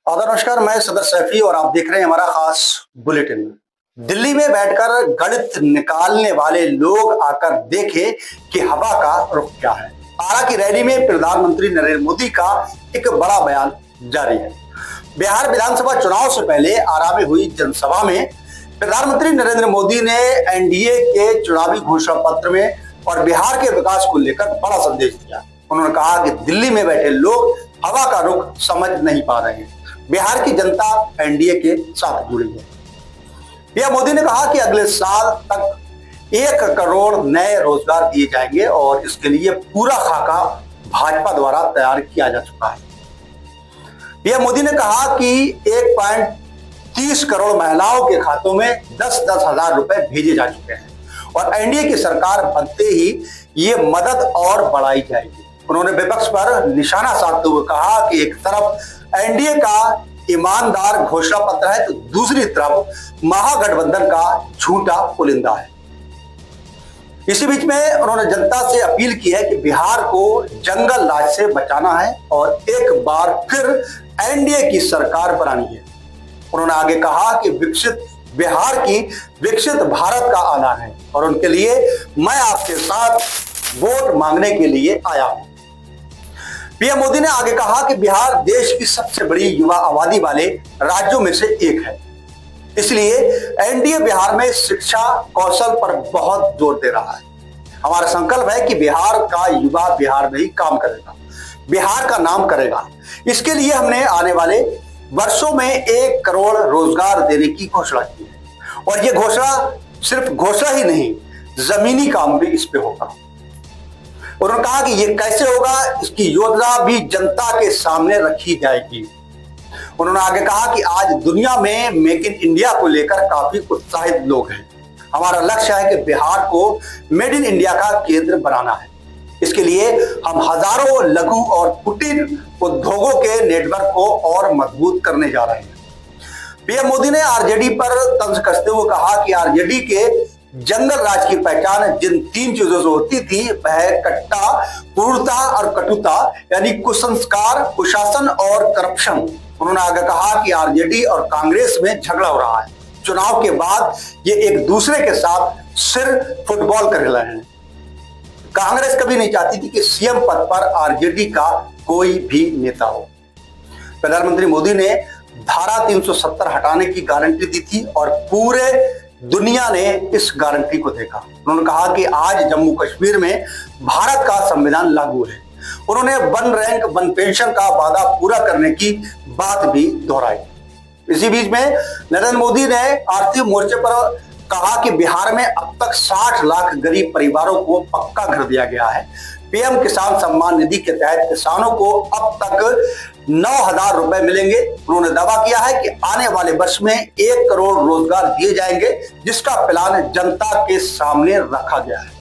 नमस्कार, मैं सदर सैफी और आप देख रहे हैं हमारा खास बुलेटिन। दिल्ली में बैठकर गणित निकालने वाले लोग आकर देखें कि हवा का रुख क्या है। आरा की रैली में प्रधानमंत्री नरेंद्र मोदी का एक बड़ा बयान जारी है। बिहार विधानसभा चुनाव से पहले आरा में हुई जनसभा में प्रधानमंत्री नरेंद्र मोदी ने एनडीए के चुनावी घोषणा पत्र में और बिहार के विकास को लेकर बड़ा संदेश दिया। उन्होंने कहा कि दिल्ली में बैठे लोग हवा का रुख समझ नहीं पा रहे हैं। बिहार की जनता एनडीए के साथ जुड़ी है। पीएम मोदी ने कहा कि अगले साल तक 1 करोड़ नए रोजगार दिए जाएंगे और इसके लिए पूरा खाका भाजपा द्वारा तैयार किया जा चुका है। पीएम मोदी ने कहा कि 1.30 करोड़ महिलाओं के खातों में 10-10 हजार रुपए भेजे जा चुके हैं और एनडीए की सरकार बनते ही ये मदद और बढ़ाई जाएगी। उन्होंने विपक्ष पर निशाना साधते हुए कहा कि एक तरफ एनडीए का ईमानदार घोषणा पत्र है तो दूसरी तरफ महागठबंधन का झूठा पुलिंदा है। इसी बीच में उन्होंने जनता से अपील की है कि बिहार को जंगल राज से बचाना है और एक बार फिर एनडीए की सरकार बनानी है। उन्होंने आगे कहा कि विकसित बिहार की विकसित भारत का आधार है और उनके लिए मैं आपके साथ वोट मांगने के लिए आया हूं। पीएम मोदी ने आगे कहा कि बिहार देश की सबसे बड़ी युवा आबादी वाले राज्यों में से एक है, इसलिए एनडीए बिहार में शिक्षा कौशल पर बहुत जोर दे रहा है। हमारा संकल्प है कि बिहार का युवा बिहार में ही काम करेगा, बिहार का नाम करेगा। इसके लिए हमने आने वाले वर्षों में 1 करोड़ रोजगार देने की घोषणा की है और यह घोषणा सिर्फ घोषणा ही नहीं, जमीनी काम भी इस पे होगा। उन्होंने कहा कि यह कैसे होगा, इसकी योजना भी जनता के सामने रखी जाएगी। उन्होंने आगे कहा कि आज दुनिया में मेक इन इंडिया को लेकर काफी उत्साहित लोग हैं। हमारा लक्ष्य है कि बिहार को मेड इन इंडिया का केंद्र बनाना है। इसके लिए हम हजारों लघु और कुटीर उद्योगों के नेटवर्क को और मजबूत करने जा रहे हैं। पीएम मोदी ने आरजेडी पर तंज कसते हुए कहा कि आरजेडी के जंगल राज की पहचान जिन 3 चीजों से होती थी वह कट्टा, क्रूरता और कटुता, यानी कुसंस्कार, कुशासन और करप्शन। उन्होंने आगे कहा कि आरजेडी और कांग्रेस में झगड़ा हो रहा है। चुनाव के बाद ये एक दूसरे के साथ सिर फुटबॉल कर रहे हैं। कांग्रेस कभी नहीं चाहती थी कि सीएम पद पर आरजेडी का कोई भी नेता हो। प्रधानमंत्री मोदी ने धारा 370 हटाने की गारंटी दी थी और पूरे दुनिया ने इस गारंटी को देखा। उन्होंने कहा कि आज जम्मू कश्मीर में भारत का संविधान लागू है। उन्होंने वन रैंक वन पेंशन का वादा पूरा करने की बात भी दोहराई। इसी बीच में नरेंद्र मोदी ने आर्थिक मोर्चे पर कहा कि बिहार में अब तक 60 लाख गरीब परिवारों को पक्का घर दिया गया है। पीएम किसान सम्मान निधि के तहत किसानों को अब तक 9,000 रुपए मिलेंगे। उन्होंने दावा किया है कि आने वाले वर्ष में 1 करोड़ रोजगार दिए जाएंगे, जिसका प्लान जनता के सामने रखा गया है।